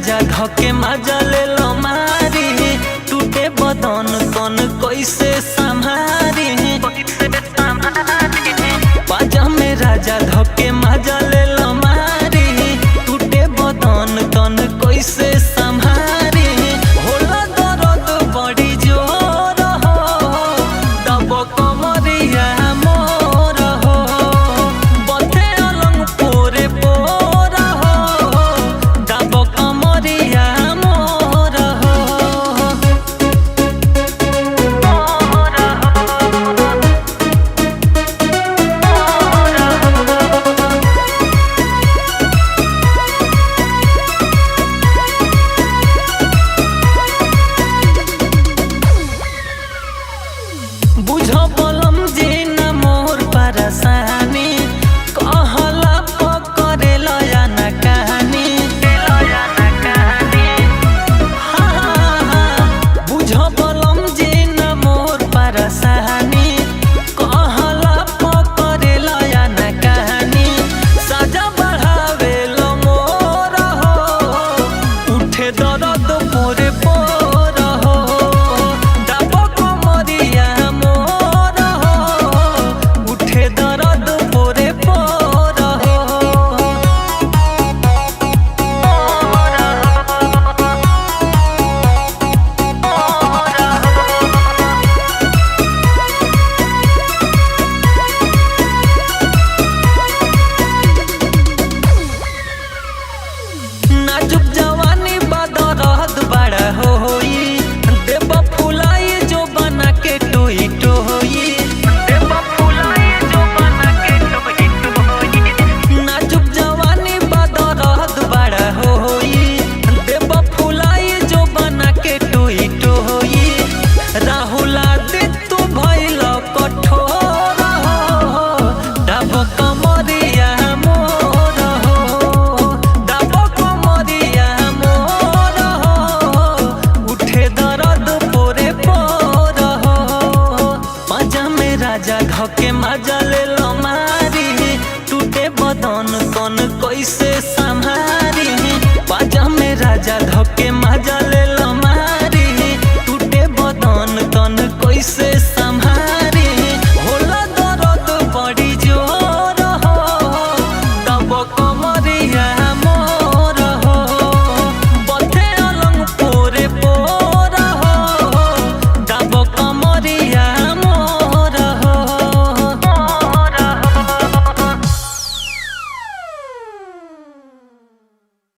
राजा धके मजा ले लो मारी, टूटे बदन तन कैसे संभारी। बाजा में राजा धके मजा ले लो मारी, टूटे बदन तन कैसे संभारी। होला दर्द बड़ी जोर हो, दब कमरिया मोर हो, बथे अलंग पोरे पोर हो, दब कमरिया मोर हो। बुझो बोलम जी न मोर परेशानी, कहला पकड़े लया न कहानी। बुझो बोलम जी न मोर परेशानी, कहला पकड़े लया न कहानी। सजा बढ़ावे लो मोर हो, उठे दर्द पोरे पोर हो, दब कमरिया मोर हो, उठे दर्द पोरे पोर हो। नाजुक जवानी बदरद बड़ा होई, देव फुलाई जो बना के टोई टोई। नाजुक जवानी बदरद बड़ा होई, देव फुलाई जो बना के टोई टोई। राहुला दे तू भइल कठोर हो, दब कमरिया मोर हो, दब कमरिया मोर हो, उठे दर्द पोरे पोर हो। मजा में राजा धके मजा ले लो मारी, टूटे बदन तन कैसे संभारी। बाजा में राजा धके मजा ले लो